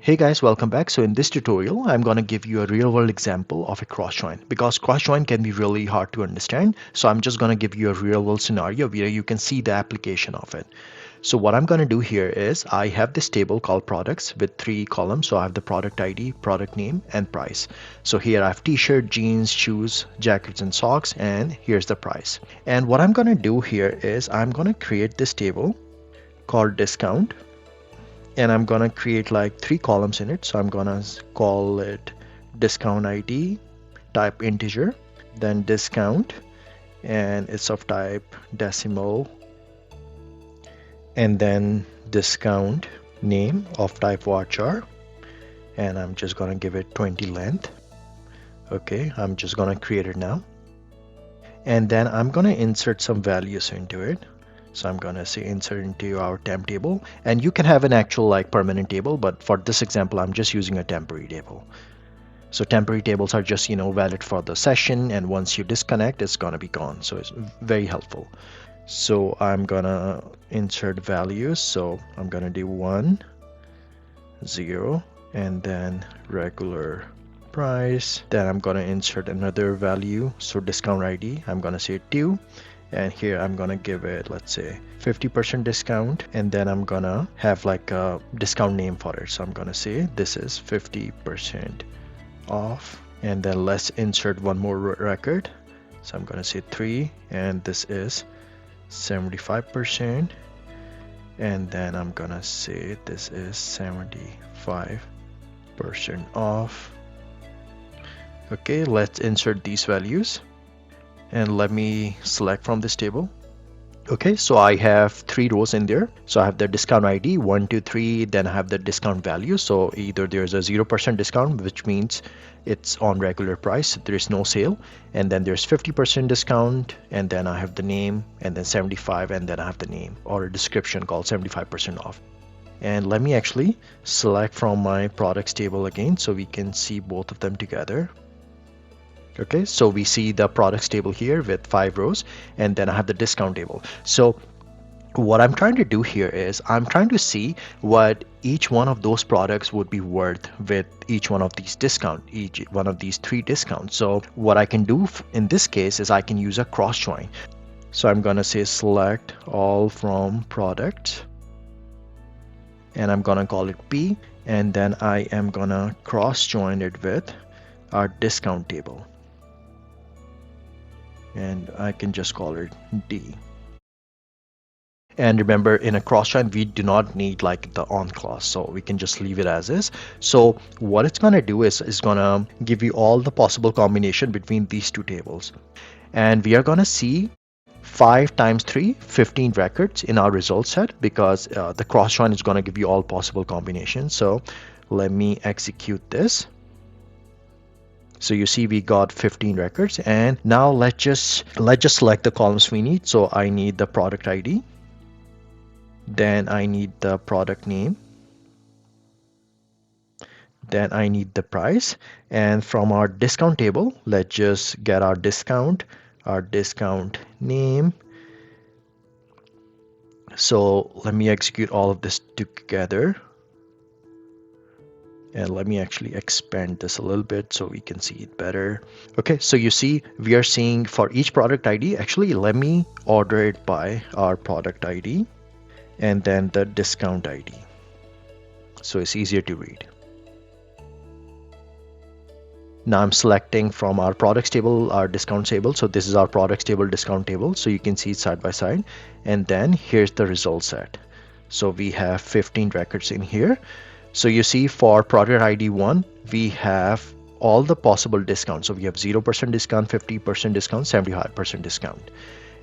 Hey guys, welcome back. So in this tutorial, I'm going to give you a real world example of a cross join because cross join can be really hard to understand. So I'm just going to give you a real world scenario where you can see the application of it. So what I'm going to do here is I have this table called products with 3 columns. So I have the product ID, product name, and price. So here I have t-shirt, jeans, shoes, jackets, and socks, and here's the price. And what I'm going to do here is I'm going to create this table called discount, and I'm gonna create like 3 columns in it. So I'm gonna call it discount ID, type integer, then discount, and it's of type decimal, and then discount name of type varchar, and I'm just gonna give it 20 length. Okay, I'm just gonna create it now, and then I'm gonna insert some values into it. So I'm gonna say insert into our temp table, and you can have an actual like permanent table, but for this example I'm just using a temporary table. So temporary tables are just valid for the session, and once you disconnect it's gonna be gone. So it's very helpful. So I'm gonna insert values. So I'm gonna do 1 0 and then regular price. Then I'm gonna insert another value, so discount ID, I'm gonna say 2, and here I'm gonna give it, let's say, 50% discount, and then I'm gonna have like a discount name for it. So I'm gonna say this is 50% off, and then let's insert one more record. So I'm gonna say 3, and this is 75%, and then I'm gonna say this is 75% off. Okay, let's insert these values, and let me select from this table. Okay, so I have 3 rows in there. So I have the discount ID 1 2 3, then I have the discount value. So either there's a 0% discount, which means it's on regular price, there is no sale, and then there's 50% discount, and then I have the name, and then 75, and then I have the name or a description called 75% off. And let me actually select from my products table again so we can see both of them together. Okay, so we see the products table here with 5 rows, and then I have the discount table. So what I'm trying to do here is I'm trying to see what each one of those products would be worth with each one of these discounts, each one of these 3 discounts. So what I can do in this case is I can use a cross join. So I'm gonna say select all from products, and I'm gonna call it P, and then I am gonna cross join it with our discount table, and I can just call it D. And remember, in a cross join we do not need like the on clause, so we can just leave it as is. So what it's gonna do is gonna give you all the possible combination between these 2 tables, and we are gonna see 5 times 3 15 records in our result set, because the cross join is gonna give you all possible combinations. So let me execute this. So you see we got 15 records, and now let's just select the columns we need. So I need the product ID, then I need the product name, then I need the price, and from our discount table let's just get our discount name. So let me execute all of this together, and let me actually expand this a little bit so we can see it better. Okay, so you see we are seeing for each product ID, actually let me order it by our product ID and then the discount ID, so it's easier to read. Now I'm selecting from our products table our discounts table. So this is our products table, discount table, so you can see it side by side, and then here's the result set. So we have 15 records in here. So you see for product ID 1 we have all the possible discounts. So we have 0% discount, 50% discount, 75% discount.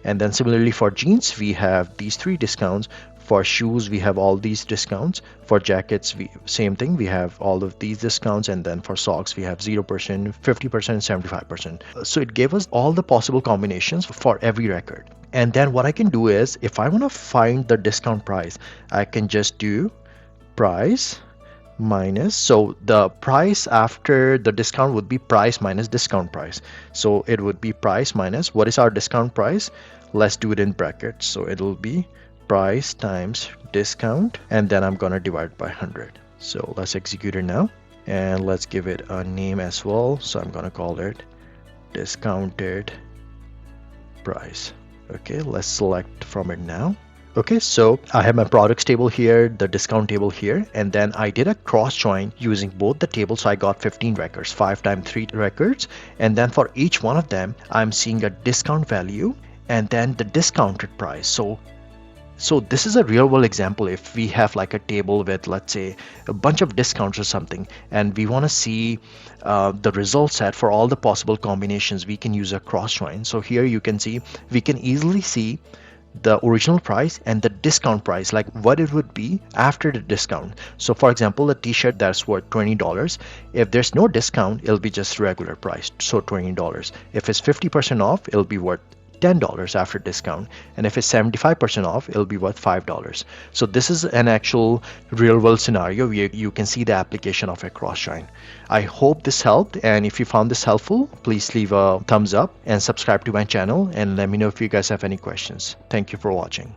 And then similarly for jeans we have these 3 discounts. For shoes we have all these discounts. For jackets same thing, we have all of these discounts, and then for socks we have 0%, 50%, 75%. So it gave us all the possible combinations for every record. And then what I can do is, if I want to find the discount price, I can just do price minus, so the price after the discount would be price minus discount price. So it would be price minus, what is our discount price? Let's do it in brackets. So it will be price times discount, and then I'm gonna divide by 100. So let's execute it now, and let's give it a name as well. So I'm gonna call it discounted price. Okay, let's select from it now. Okay, so I have my products table here, the discount table here, and then I did a cross join using both the tables. So I got 15 records, 5 times 3 records, and then for each one of them, I'm seeing a discount value and then the discounted price. So this is a real world example. If we have like a table with, let's say, a bunch of discounts or something, and we want to see the result set for all the possible combinations, we can use a cross join. So here you can see, we can easily see the original price and the discount price, like what it would be after the discount. So for example, a t-shirt that's worth $20, if there's no discount, it'll be just regular price, so $20. If it's 50% off, it'll be worth $10 after discount, and if it's 75% off, it'll be worth $5. So this is an actual real world scenario where you can see the application of a cross join. I hope this helped, and if you found this helpful, please leave a thumbs up and subscribe to my channel, and let me know if you guys have any questions. Thank you for watching.